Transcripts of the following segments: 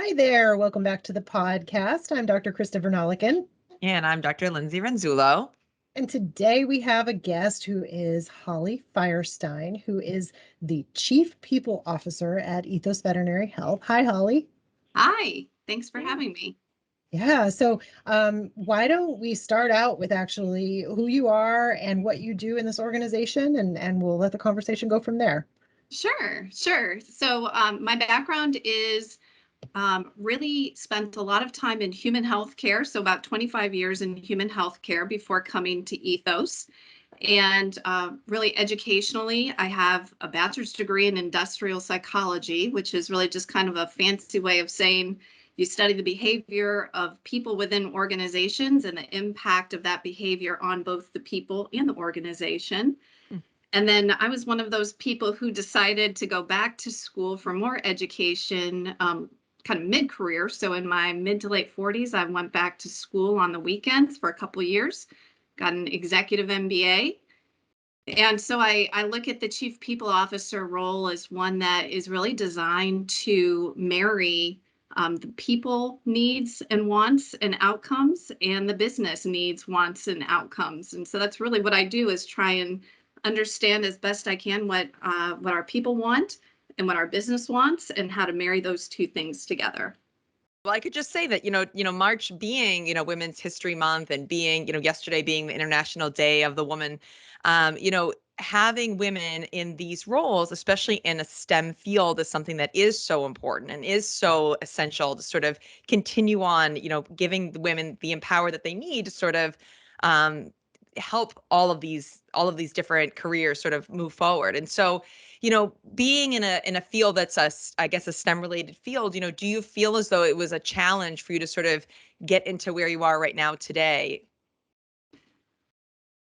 Hi there. Welcome back to the podcast. I'm Dr. Krista Vernaleken. And I'm Dr. Lindsay Renzullo. And today we have a guest who is Holly Firestine, who is the Chief People Officer at Ethos Veterinary Health. Hi, Holly. Hi, thanks for Yeah. having me. Yeah, so why don't we start out with actually who you are and what you do in this organization, and we'll let the conversation go from there. Sure. So my background is really spent a lot of time in human health care, so about 25 years in human health care before coming to Ethos. And really educationally, I have a bachelor's degree in industrial psychology, which is really just kind of a fancy way of saying you study the behavior of people within organizations and the impact of that behavior on both the people and the organization. And then I was one of those people who decided to go back to school for more education, kind of mid-career. So in my mid to late 40s, I went back to school on the weekends for a couple of years, got an executive MBA. And so I look at the chief people officer role as one that is really designed to marry the people needs and wants and outcomes and the business needs, wants and outcomes. And so that's really what I do, is try and understand as best I can what our people want and what our business wants and how to marry those two things together. Well, I could just say that, March being, Women's History Month and being, yesterday being the International Day of the Woman, having women in these roles, especially in a STEM field, is something that is so important and is so essential to sort of continue on, giving the women the empower that they need to sort of help all of these different careers sort of move forward. And so, being in a field that's I guess a STEM related field, do you feel as though it was a challenge for you to sort of get into where you are right now today?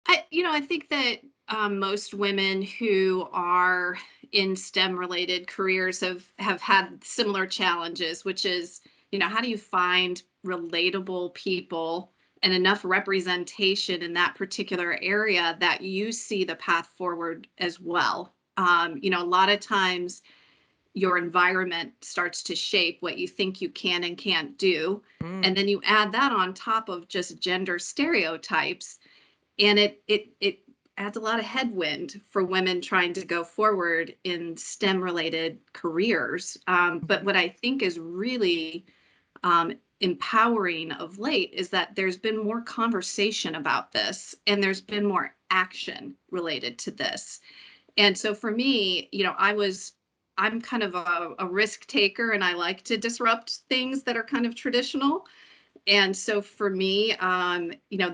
I think that most women who are in STEM related careers have had similar challenges, which is, how do you find relatable people and enough representation in that particular area that you see the path forward as well? A lot of times your environment starts to shape what you think you can and can't do. And then you add that on top of just gender stereotypes, and it adds a lot of headwind for women trying to go forward in STEM related careers. But what I think is really empowering of late is that there's been more conversation about this and there's been more action related to this. And so for me, I'm kind of a risk taker, and I like to disrupt things that are kind of traditional. And so for me,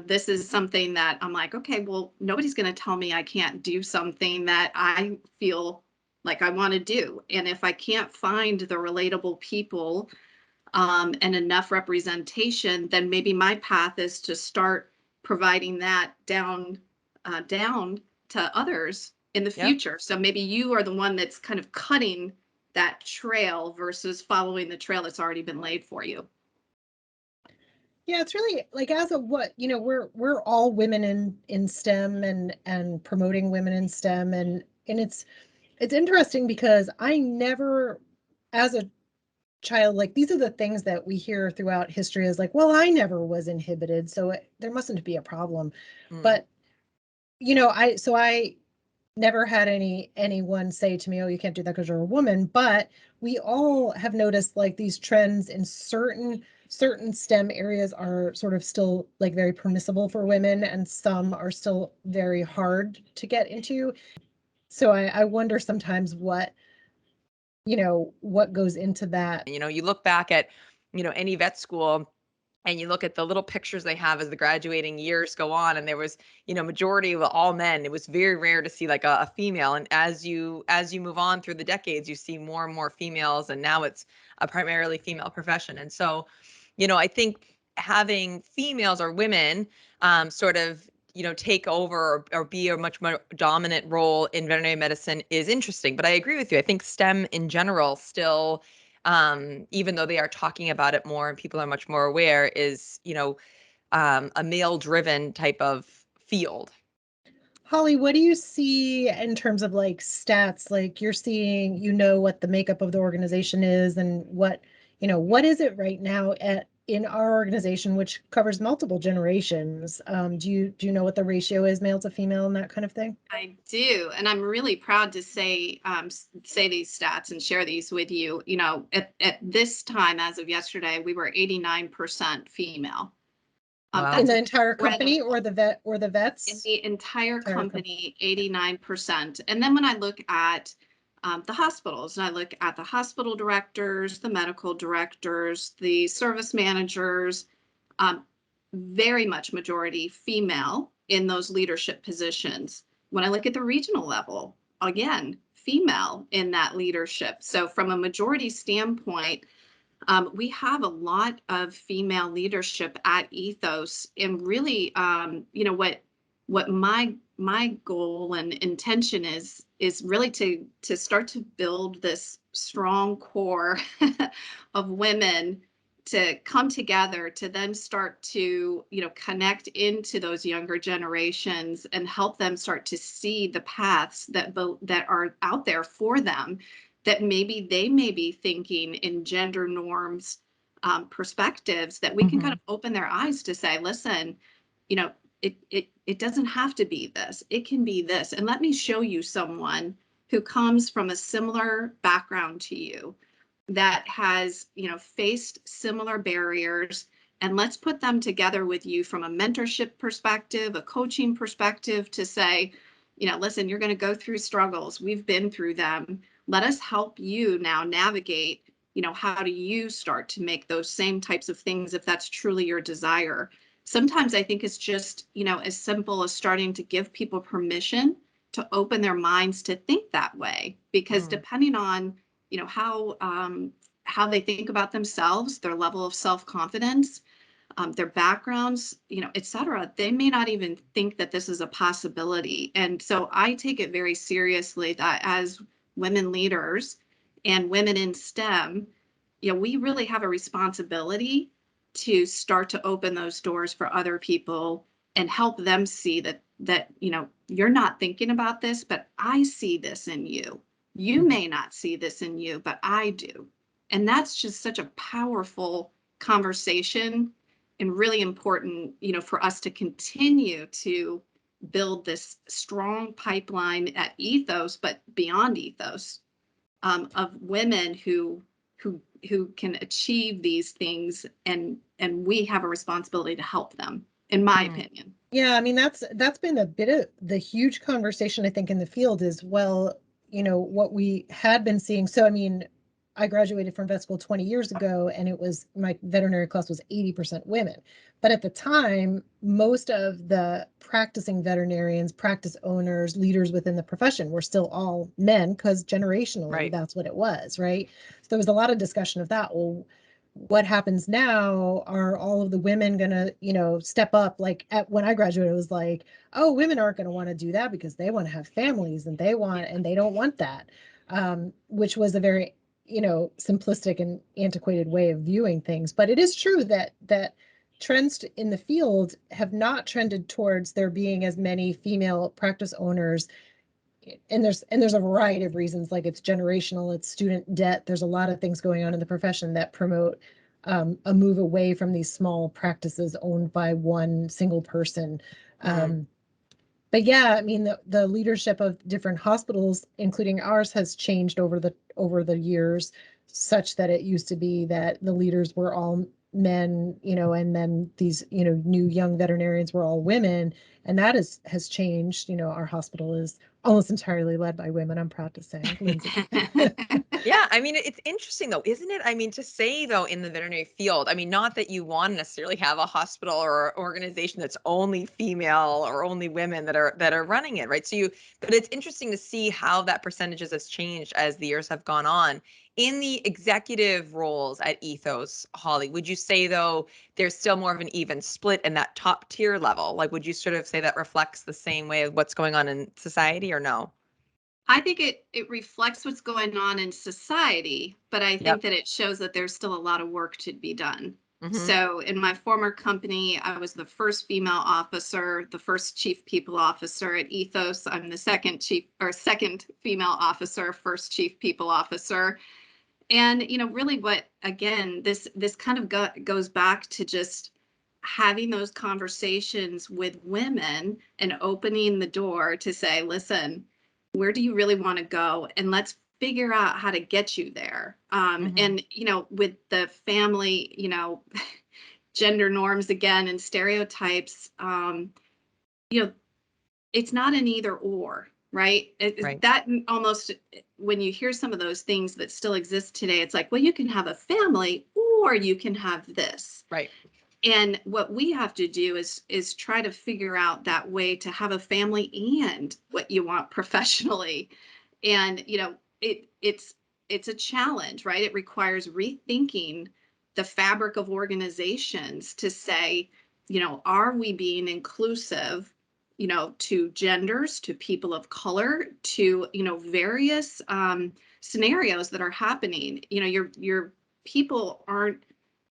this is something that I'm like, okay, well, nobody's going to tell me I can't do something that I feel like I want to do. And if I can't find the relatable people and enough representation, then maybe my path is to start providing that down to others in the future. So maybe you are the one that's kind of cutting that trail versus following the trail that's already been laid for you. Yeah, it's really like, as of what, we're all women in STEM and promoting women in STEM, and it's interesting because I never, as a child, like, these are the things that we hear throughout history, is like, well, I never was inhibited, so there mustn't be a problem. But I never had anyone say to me, oh, you can't do that because you're a woman. But we all have noticed, like, these trends in certain STEM areas are sort of still like very permissible for women, and some are still very hard to get into. So I wonder sometimes what goes into that. You look back at, any vet school, and you look at the little pictures they have as the graduating years go on, and there was, majority of all men. It was very rare to see like a female. And as you move on through the decades, you see more and more females, and now it's a primarily female profession. And so, I think having females or women sort of, take over or be a much more dominant role in veterinary medicine is interesting. But I agree with you. I think STEM in general still, even though they are talking about it more and people are much more aware, is, a male-driven type of field. Holly, what do you see in terms of like stats? Like, you're seeing, what the makeup of the organization is, and what, what is it right now in our organization, which covers multiple generations? Do you know what the ratio is, male to female, and that kind of thing? I do, and I'm really proud to say these stats and share these with you. At this time, as of yesterday, we were 89% female. Wow. In That's the entire company, incredible. or the In vets? the entire Entire company. company, 89%. And then when I look at the hospitals, and I look at the hospital directors, the medical directors, the service managers, um, very much majority female in those leadership positions. When I look at the regional level, again, female in that leadership. So from a majority standpoint, we have a lot of female leadership at Ethos, and really, what my goal and intention is really to start to build this strong core of women to come together to then start to connect into those younger generations and help them start to see the paths that are out there for them, that maybe they may be thinking in gender norms, perspectives, that we can kind of open their eyes to say, listen, you know, it doesn't have to be this. It can be this. And let me show you someone who comes from a similar background to you, that has, faced similar barriers. And let's put them together with you from a mentorship perspective, a coaching perspective, to say, listen, you're going to go through struggles. We've been through them. Let us help you now navigate, how do you start to make those same types of things if that's truly your desire. Sometimes I think it's just, as simple as starting to give people permission to open their minds to think that way, because depending on, how they think about themselves, their level of self-confidence, their backgrounds, et cetera, they may not even think that this is a possibility. And so I take it very seriously that as women leaders and women in STEM, we really have a responsibility to start to open those doors for other people and help them see that you're not thinking about this, but I see this in you. You may not see this in you, but I do. And that's just such a powerful conversation, and really important, for us to continue to build this strong pipeline at Ethos, but beyond Ethos, of women who can achieve these things, and we have a responsibility to help them, in my opinion. Yeah, I mean, that's been a bit of the huge conversation, I think, in the field is, well, what we had been seeing. So, I mean, I graduated from vet school 20 years ago, and my veterinary class was 80% women. But at the time, most of the practicing veterinarians, practice owners, leaders within the profession were still all men, because generationally, that's what it was, right? So there was a lot of discussion of that. Well, what happens now? Are all of the women gonna, step up? Like when I graduated, it was like, oh, women aren't gonna want to do that because they want to have families, and they don't want that. Which was a very, simplistic and antiquated way of viewing things. But it is true that trends in the field have not trended towards there being as many female practice owners. And there's a variety of reasons, like it's generational, it's student debt. There's a lot of things going on in the profession that promote a move away from these small practices owned by one single person. But yeah, I mean, the leadership of different hospitals, including ours, has changed over the years, such that it used to be that the leaders were all men, and then these, new young veterinarians were all women, and that has changed. Our hospital is almost entirely led by women, I'm proud to say, Lindsay. Yeah, I mean, it's interesting though, isn't it? I mean, to say though, in the veterinary field, I mean, not that you want to necessarily have a hospital or organization that's only female or only women that are running it, right? But it's interesting to see how that percentages has changed as the years have gone on. In the executive roles at Ethos, Holly, would you say though there's still more of an even split in that top tier level? Like, would you sort of say that reflects the same way of what's going on in society, or no? I think it reflects what's going on in society, but I think Yep. that it shows that there's still a lot of work to be done. Mm-hmm. So in my former company, I was the first female officer, the first chief people officer. At Ethos, I'm the second female officer, first chief people officer. And, really what, again, this kind of goes back to just having those conversations with women and opening the door to say, listen, where do you really want to go? And let's figure out how to get you there. And, with the family, gender norms again and stereotypes, it's not an either or, right? Right. That almost, when you hear some of those things that still exist today, it's like, well, you can have a family or you can have this. Right. And what we have to do is try to figure out that way to have a family and what you want professionally. And it's a challenge, right? It requires rethinking the fabric of organizations to say, are we being inclusive, to genders, to people of color, to various scenarios that are happening. Your people aren't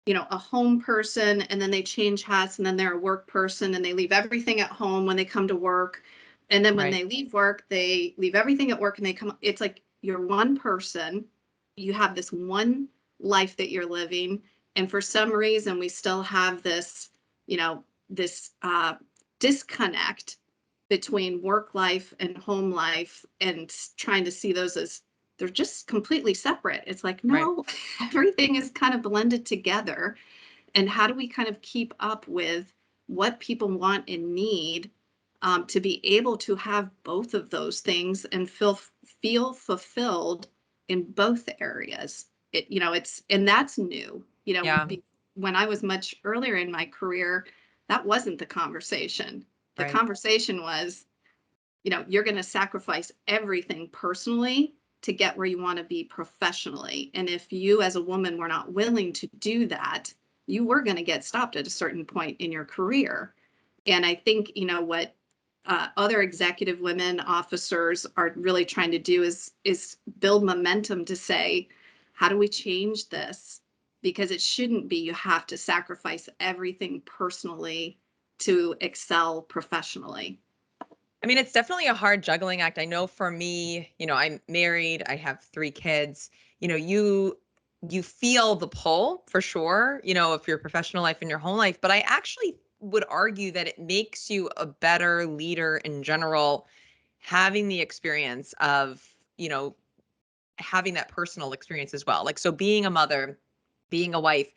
a home person and then they change hats and then they're a work person and they leave everything at home when they come to work. And then when they leave work, they leave everything at work and they come. It's like you're one person. You have this one life that you're living. And for some reason, we still have this, this disconnect between work life and home life and trying to see those as they're just completely separate. It's like, no, everything is kind of blended together. And how do we kind of keep up with what people want and need, to be able to have both of those things and feel fulfilled in both areas? And that's new. Yeah. When I was much earlier in my career, that wasn't the conversation. The Right. conversation was, you're going to sacrifice everything personally to get where you want to be professionally. And if you as a woman were not willing to do that, you were going to get stopped at a certain point in your career. And I think, what other executive women officers are really trying to do is build momentum to say, how do we change this? Because it shouldn't be you have to sacrifice everything personally to excel professionally. I mean, it's definitely a hard juggling act. I know for me, I'm married, I have 3 kids. You feel the pull for sure, of your professional life and your home life, but I actually would argue that it makes you a better leader in general, having the experience of, having that personal experience as well. Like, so being a mother, being a wife,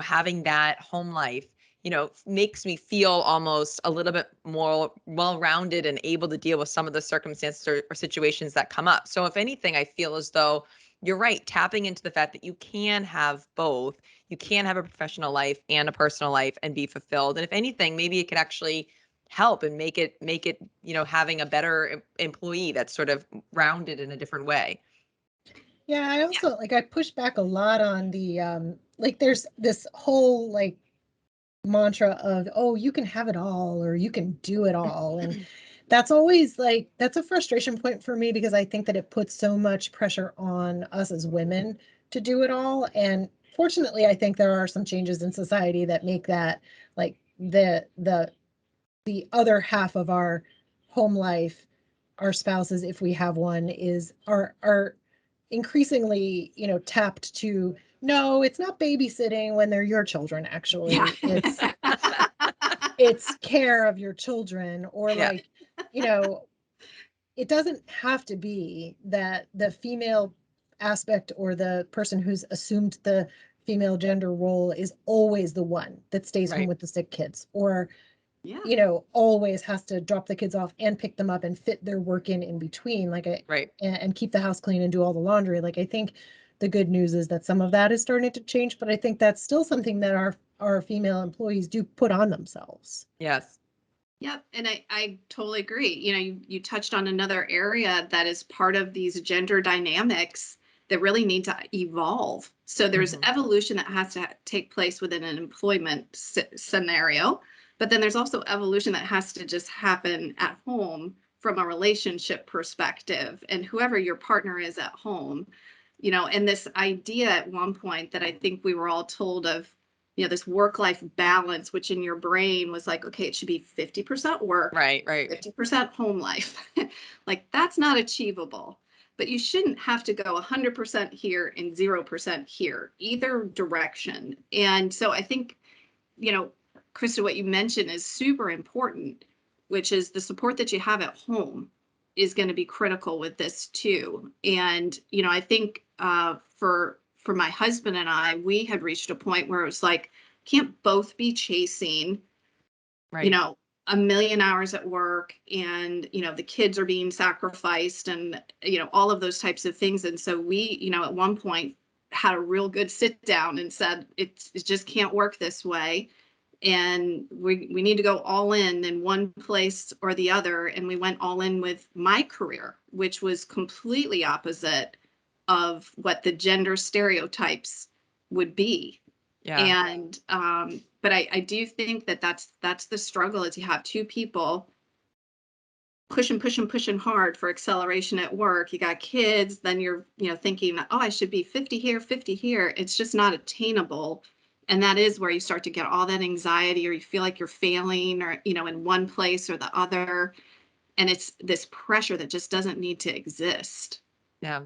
having that home life, makes me feel almost a little bit more well-rounded and able to deal with some of the circumstances or situations that come up. So if anything, I feel as though you're right, tapping into the fact that you can have both. You can have a professional life and a personal life and be fulfilled. And if anything, maybe it could actually help and make it, having a better employee that's sort of rounded in a different way. Yeah, I also I push back a lot on the there's this whole mantra of, oh, you can have it all or you can do it all. And that's always that's a frustration point for me because I think that it puts so much pressure on us as women to do it all. And fortunately, I think there are some changes in society that make that like the other half of our home life, our spouses, if we have one, is are increasingly, tapped to, no, it's not babysitting when they're your children, Yeah. actually. It's care of your children, or Yeah. you know, it doesn't have to be that the female aspect or the person who's assumed the female gender role is always the one that stays home Right. with the sick kids, or Yeah. always has to drop the kids off and pick them up and fit their work in between, Right. and keep the house clean and do all the laundry. I think the good news is that some of that is starting to change, but I think that's still something that our female employees do put on themselves. Yes. Yep. And I totally agree. You touched on another area that is part of these gender dynamics that really need to evolve. So there's Mhm. evolution that has to take place within an employment scenario, but then there's also evolution that has to just happen at home from a relationship perspective and whoever your partner is at home. And this idea at one point that I think we were all told of, this work-life balance, which in your brain was like, okay, it should be 50% work, Right. Right. 50% home life. Like that's not achievable. but you shouldn't have to go 100% here and 0% here, either direction. And so I think, Krista, what you mentioned is super important, which is the support that you have at home is going to be critical with this too. And, I think for my husband and I, we had reached a point where it was like, can't both be chasing, Right. a million hours at work, and the kids are being sacrificed, and all of those types of things. And so we at one point had a real good sit down and said it just can't work this way, and we need to go all in one place or the other. And we went all in with my career, which was completely opposite of what the gender stereotypes would be. Yeah. And but I do think that that's the struggle, is you have two people pushing hard for acceleration at work. You got kids, then you're thinking, oh, I should be 50 here, 50 here. It's just not attainable. And that is where you start to get all that anxiety, or you feel like you're failing, or in one place or the other. And it's this pressure that just doesn't need to exist. Yeah.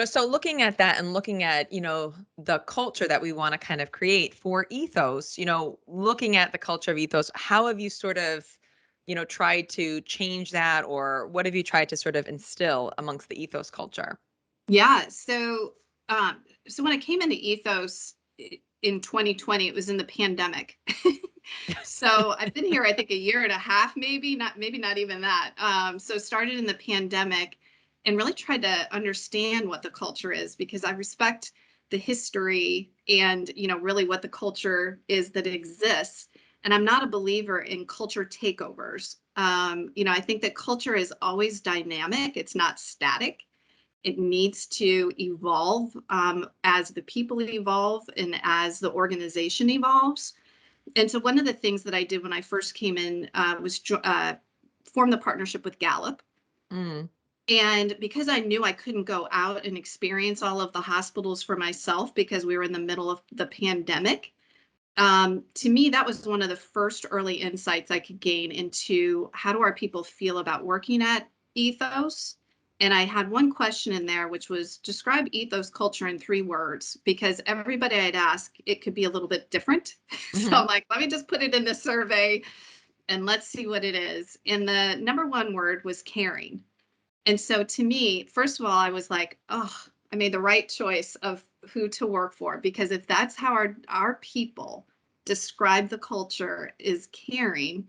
So looking at that and looking at, the culture that we want to kind of create for Ethos, looking at the culture of Ethos, how have you sort of, tried to change that, or what have you tried to sort of instill amongst the Ethos culture? Yeah. So when I came into Ethos in 2020, it was in the pandemic. So I've been here, I think, a year and a half, maybe not even that. So started in the pandemic and really tried to understand what the culture is, because I respect the history and, really what the culture is that exists. And I'm not a believer in culture takeovers. I think that culture is always dynamic. It's not static. It needs to evolve as the people evolve and as the organization evolves. And so one of the things that I did when I first came in was form the partnership with Gallup. Mm. And because I knew I couldn't go out and experience all of the hospitals for myself because we were in the middle of the pandemic, to me, that was one of the first early insights I could gain into how do our people feel about working at Ethos. And I had one question in there, which was describe Ethos culture in 3 words, because everybody I'd ask, it could be a little bit different. So Mm-hmm. I'm like, let me just put it in the survey and let's see what it is. And the number 1 word was caring. And so to me, first of all, I was like, oh, I made the right choice of who to work for, because if that's how our people describe the culture, is caring,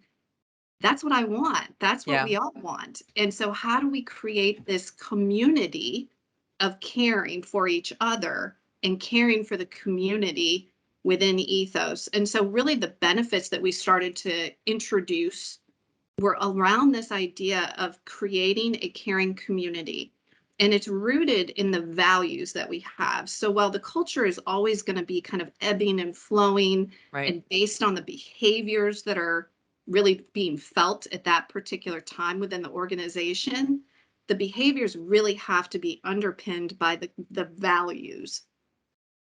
that's what I want. That's what Yeah. we all want. And so how do we create this community of caring for each other and caring for the community within Ethos? And so really the benefits that we started to introduce were around this idea of creating a caring community. And it's rooted in the values that we have. So while the culture is always going to be kind of ebbing and flowing Right. and based on the behaviors that are really being felt at that particular time within the organization, the behaviors really have to be underpinned by the values.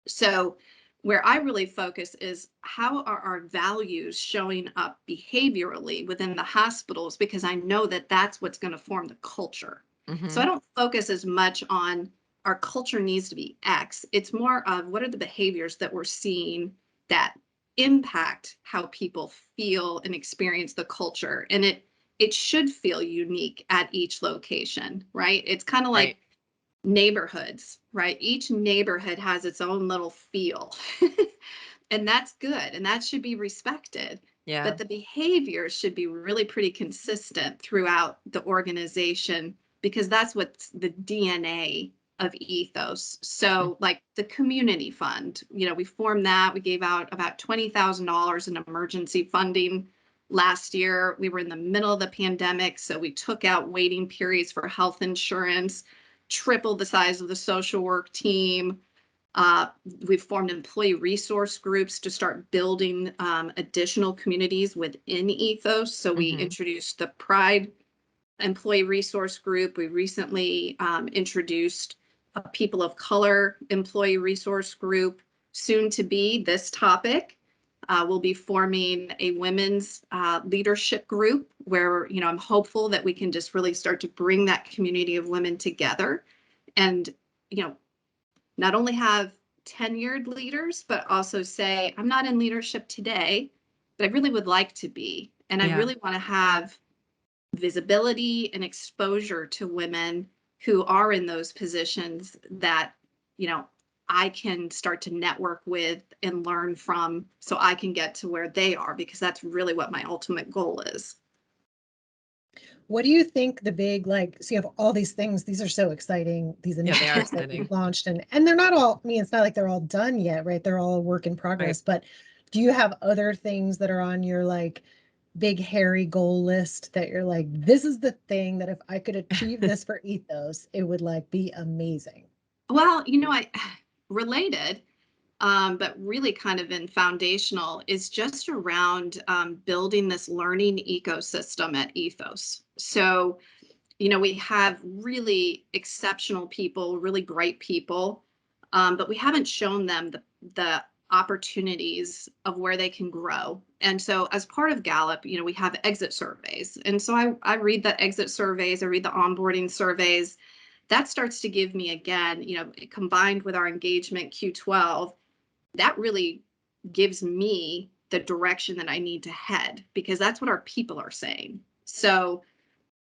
So where I really focus is how are our values showing up behaviorally within the hospitals, because I know that that's what's going to form the culture. So Mm-hmm. I don't focus as much on our culture needs to be X. It's more of what are the behaviors that we're seeing that impact how people feel and experience the culture. And it should feel unique at each location, right? It's kind of Right. like neighborhoods, right? Each neighborhood has its own little feel. And that's good. And that should be respected. Yeah. But the behaviors should be really pretty consistent throughout the organization, because that's what's the DNA of Ethos. So, like the community fund, we formed that. We gave out about $20,000 in emergency funding last year. We were in the middle of the pandemic, so we took out waiting periods for health insurance, tripled the size of the social work team. We've formed employee resource groups to start building additional communities within Ethos. So we Mm-hmm. introduced the Pride employee resource group. We recently introduced a people of color employee resource group, soon to be this topic. we'll be forming a women's leadership group where, I'm hopeful that we can just really start to bring that community of women together and, not only have tenured leaders, but also say, I'm not in leadership today, but I really would like to be. And I really want to have visibility and exposure to women who are in those positions that, I can start to network with and learn from so I can get to where they are, because that's really what my ultimate goal is. What do you think the big, so you have all these things, these are so exciting, these Yeah, they are initiatives that exciting. you launched, and they're not all, it's not like they're all done yet, right? They're all a work in progress, but do you have other things that are on your big hairy goal list that you're like, this is the thing that if I could achieve this for Ethos, it would be amazing? Well, I related, but really kind of in foundational is just around building this learning ecosystem at Ethos. So, we have really exceptional people, really great people, but we haven't shown them the opportunities of where they can grow. And so as part of Gallup, we have exit surveys. And so I read the exit surveys, I read the onboarding surveys. That starts to give me, again, combined with our engagement Q12, that really gives me the direction that I need to head, because that's what our people are saying. So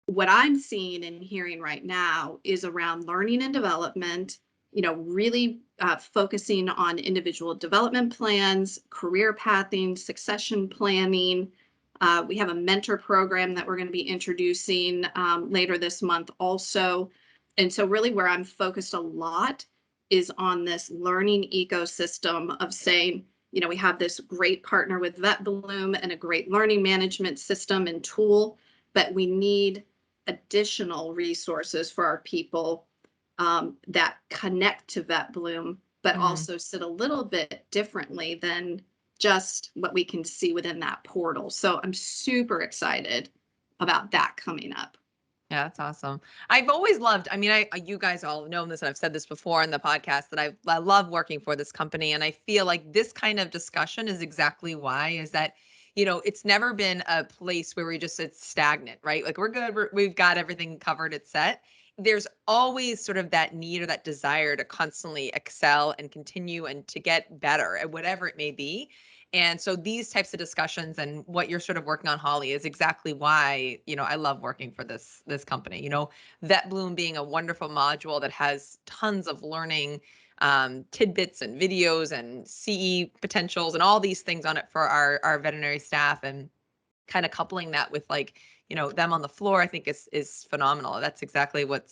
what I'm seeing and hearing right now is around learning and development, really focusing on individual development plans, career pathing, succession planning. We have a mentor program that we're going to be introducing later this month also. And so really where I'm focused a lot is on this learning ecosystem of saying, we have this great partner with VetBloom and a great learning management system and tool, but we need additional resources for our people that connect to VetBloom, but also sit a little bit differently than just what we can see within that portal. So I'm super excited about that coming up. Yeah, that's awesome. I've always loved, you guys all know this, and I've said this before in the podcast, that I love working for this company. And I feel like this kind of discussion is exactly why, is that, it's never been a place where we just sit stagnant, right? Like we're good, we've got everything covered, it's set. There's always sort of that need or that desire to constantly excel and continue and to get better at whatever it may be. And so these types of discussions and what you're sort of working on, Holly, is exactly why, I love working for this company. VetBloom being a wonderful module that has tons of learning tidbits and videos and CE potentials and all these things on it for our veterinary staff, and kind of coupling that with them on the floor, I think is phenomenal. That's exactly what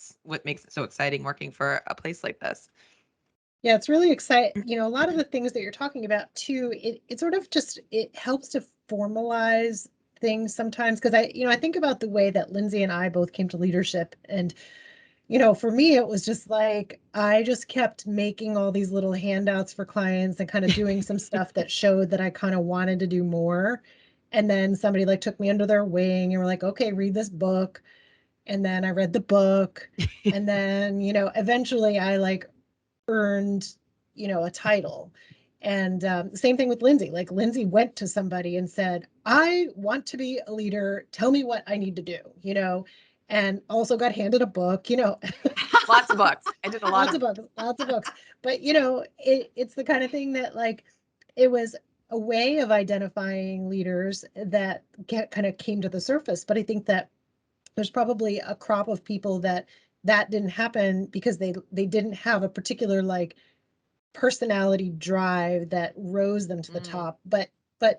makes it so exciting working for a place like this. Yeah, it's really exciting. A lot of the things that you're talking about too, it sort of just, it helps to formalize things sometimes. Cause I think about the way that Lindsay and I both came to leadership. And, for me, it was just I just kept making all these little handouts for clients and kind of doing some stuff that showed that I kind of wanted to do more. And then somebody took me under their wing and were like, okay, read this book. And then I read the book. And then, eventually I earned, a title. And same thing with Lindsay. Lindsay went to somebody and said, I want to be a leader. Tell me what I need to do, and also got handed a book. Lots of books. I did a lot of books, lots of books. But, it's the kind of thing that it was a way of identifying leaders that kind of came to the surface. But I think that there's probably a crop of people that didn't happen because they didn't have a particular personality drive that rose them to the top, but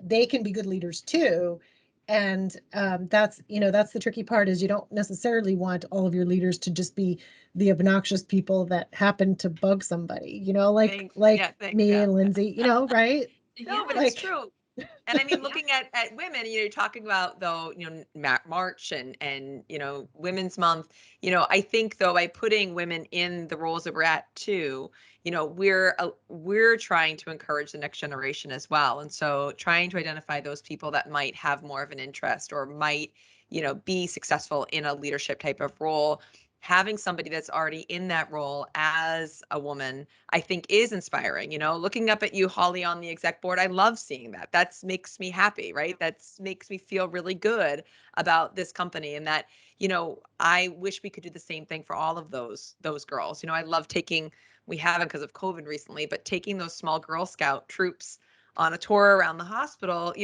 they can be good leaders too. And that's the tricky part, is you don't necessarily want all of your leaders to just be the obnoxious people that happen to bug somebody, Thanks. Yeah, thanks. me Yeah. and Lindsay, right? No, but it's true. And I mean, looking at women, you're talking about, though, March and Women's Month. I think, though, by putting women in the roles that we're at too, we're trying to encourage the next generation as well. And so trying to identify those people that might have more of an interest or might, be successful in a leadership type of role. having somebody that's already in that role as a woman, I think is inspiring. Looking up at you, Holly, on the exec board, I love seeing that. That makes me happy, right? That makes me feel really good about this company, and that, I wish we could do the same thing for all of those girls. I love taking, we haven't because of COVID recently, but taking those small Girl Scout troops on a tour around the hospital,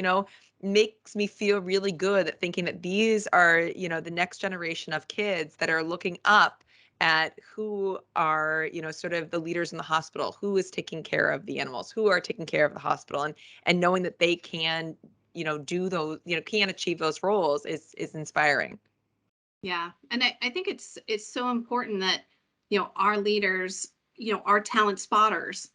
makes me feel really good at thinking that these are, the next generation of kids that are looking up at who are, sort of the leaders in the hospital, who is taking care of the animals, who are taking care of the hospital, and knowing that they can, do those, can achieve those roles is inspiring. Yeah. And I think it's so important that, our leaders, are talent spotters,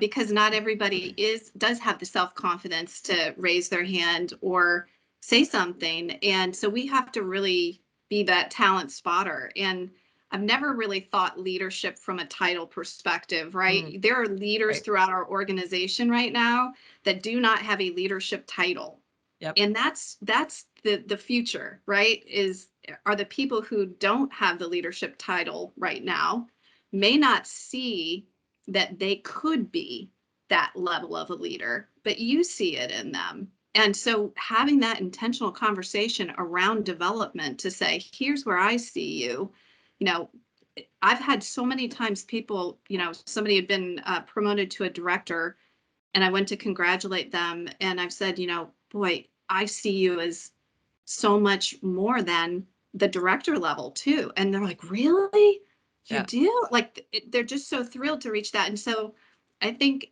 because not everybody does have the self-confidence to raise their hand or say something. And so we have to really be that talent spotter. And I've never really thought leadership from a title perspective, right? There are leaders Right. throughout our organization right now that do not have a leadership title. Yep. And that's the future, right? Are the people who don't have the leadership title right now may not see that they could be that level of a leader, but you see it in them. And so having that intentional conversation around development to say, here's where I see you, I've had so many times people, somebody had been promoted to a director, and I went to congratulate them, and I've said, boy, I see you as so much more than the director level too. And they're like, really? You Yeah. do? Like, they're just so thrilled to reach that. And so I think,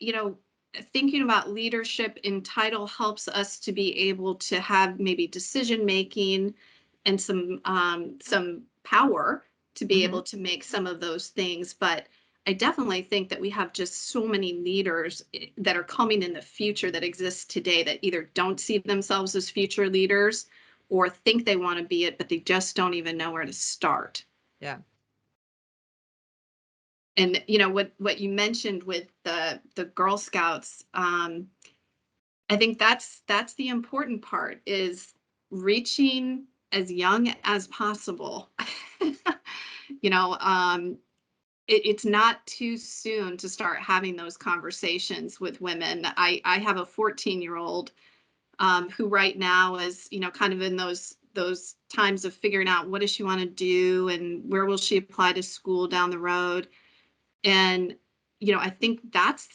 thinking about leadership in title helps us to be able to have maybe decision making and some power to be able to make some of those things. But I definitely think that we have just so many leaders that are coming in the future that exist today that either don't see themselves as future leaders or think they want to be it, but they just don't even know where to start. Yeah. And what you mentioned with the Girl Scouts, I think that's the important part, is reaching as young as possible. you know, um, it's not too soon to start having those conversations with women. I have a 14-year-old who right now is, kind of in those times of figuring out what does she want to do and where will she apply to school down the road. And, I think that's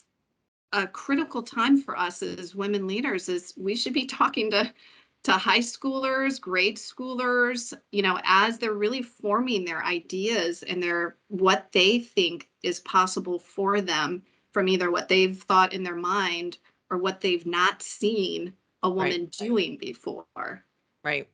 a critical time for us as women leaders, is we should be talking to high schoolers, grade schoolers, as they're really forming their ideas and their what they think is possible for them from either what they've thought in their mind or what they've not seen a Right. woman doing before. Right.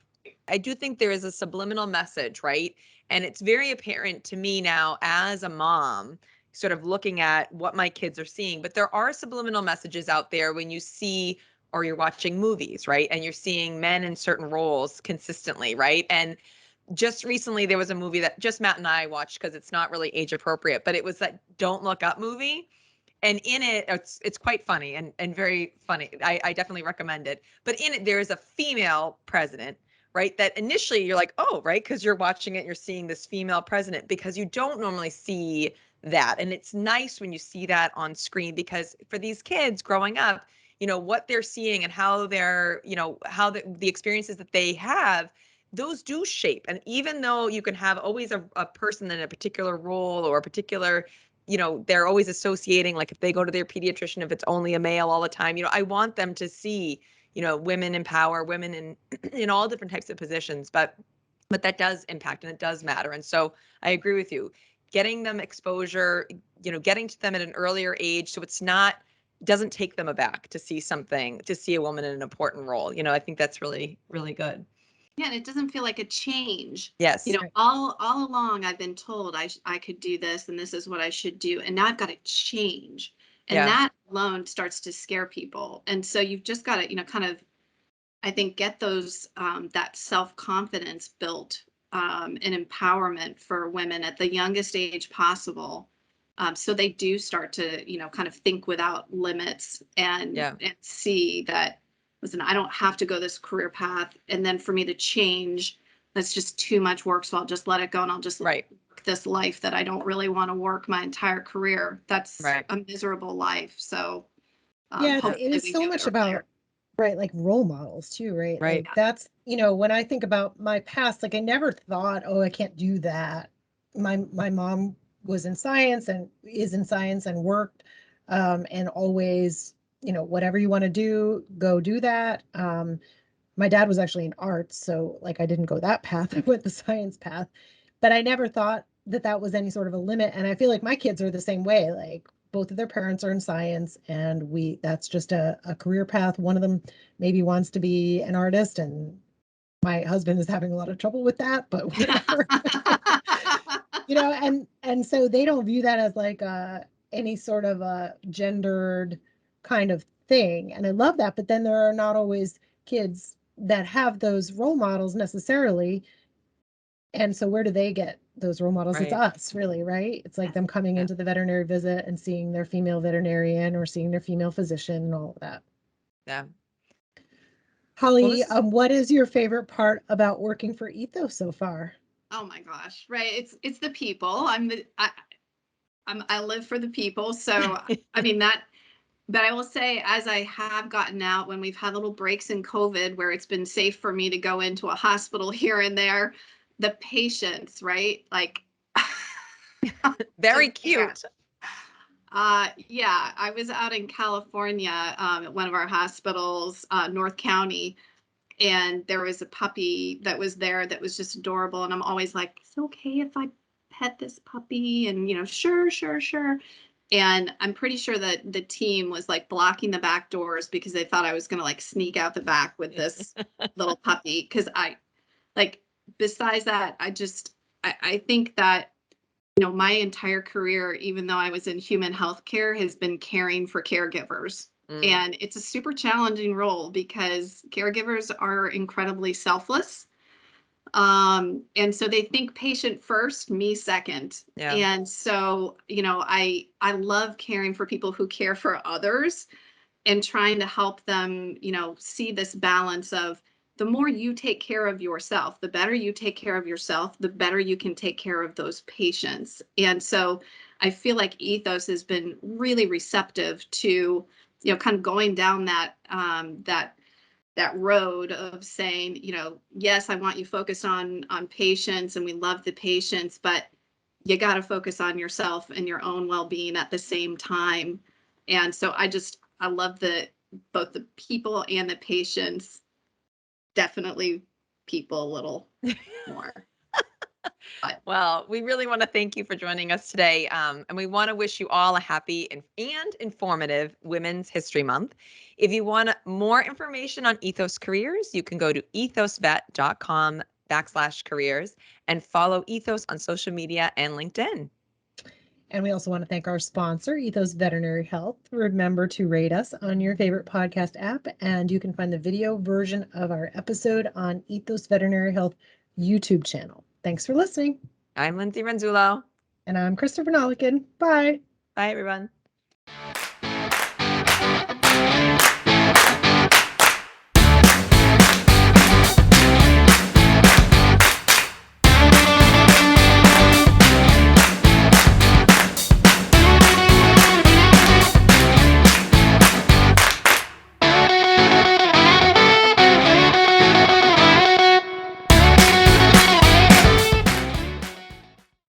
I do think there is a subliminal message, right? And it's very apparent to me now as a mom, sort of looking at what my kids are seeing. But there are subliminal messages out there when you see or you're watching movies, right? And you're seeing men in certain roles consistently, right? And just recently there was a movie that just Matt and I watched because it's not really age appropriate, but it was that Don't Look Up movie. And in it, it's quite funny and very funny. I definitely recommend it. But in it, there is a female president, right? That initially you're like, oh, right, because you're watching it, you're seeing this female president, because you don't normally see that. And it's nice when you see that on screen, because for these kids growing up, what they're seeing and how they're, how the experiences that they have, those do shape. And even though you can have always a person in a particular role or a particular, they're always associating, like if they go to their pediatrician, if it's only a male all the time, I want them to see, women in power, women in in all different types of positions, but that does impact and it does matter. And so I agree with you. Getting them exposure, getting to them at an earlier age, so it's not, doesn't take them aback to see something, to see a woman in an important role. I think that's really, really good. Yeah, and it doesn't feel like a change. Yes. All along I've been told I could do this and this is what I should do, and now I've got to change. And Yeah. that alone starts to scare people. And so you've just got to, kind of, I think, get those that self-confidence built, and empowerment for women at the youngest age possible. So they do start to, kind of think without limits and Yeah. see that, listen, I don't have to go this career path. And then for me to change, that's just too much work. So I'll just let it go and I'll just Right. work this life that I don't really want to work my entire career. That's Right. a miserable life. So Yeah, it hopefully is we so do it much earlier. about, right, like role models too, right? Right. Like that's, when I think about my past, like I never thought, oh, I can't do that. My mom was in science and is in science and worked, and always, whatever you want to do, go do that. My dad was actually in arts, so like I didn't go that path. I went the science path, but I never thought that that was any sort of a limit. And I feel like my kids are the same way. Like both of their parents are in science, and that's just a career path. One of them maybe wants to be an artist, and my husband is having a lot of trouble with that, but whatever. And so they don't view that as like any sort of a gendered kind of thing. And I love that, but then there are not always kids that have those role models necessarily. And so where do they get those role models? It's Right. us, really, right? It's like them coming Yeah. into the veterinary visit and seeing their female veterinarian or seeing their female physician and all of that. Yeah. Holly, This is what is your favorite part about working for Ethos so far? Oh my gosh, right. It's the people. I live for the people. So I mean that, but I will say, as I have gotten out, when we've had little breaks in COVID where it's been safe for me to go into a hospital here and there, the patients, right? Like very just can't. cute. Yeah, I was out in California at one of our hospitals, North County, and there was a puppy that was there that was just adorable. And I'm always like, "Is it okay if I pet this puppy?" And sure, sure, sure. And I'm pretty sure that the team was like blocking the back doors because they thought I was going to like sneak out the back with this little puppy. Because I like, besides that, I think that my entire career, even though I was in human healthcare, has been caring for caregivers. And it's a super challenging role because caregivers are incredibly selfless. And so they think patient first, me second. Yeah. And so, I love caring for people who care for others and trying to help them, see this balance of the more you take care of yourself, the better you take care of yourself, the better you can take care of those patients. And so I feel like Ethos has been really receptive to, kind of going down that road of saying, yes, I want you focused on patients and we love the patients, but you got to focus on yourself and your own well-being at the same time. And so I love both the people and the patients, definitely people a little more. But Well, we really want to thank you for joining us today. And we want to wish you all a happy and informative Women's History Month. If you want more information on Ethos Careers, you can go to ethosvet.com/careers and follow Ethos on social media and LinkedIn. And we also want to thank our sponsor, Ethos Veterinary Health. Remember to rate us on your favorite podcast app, and you can find the video version of our episode on Ethos Veterinary Health YouTube channel. Thanks for listening. I'm Lindsay Renzullo. And I'm Christopher Vernaleken. Bye. Bye, everyone.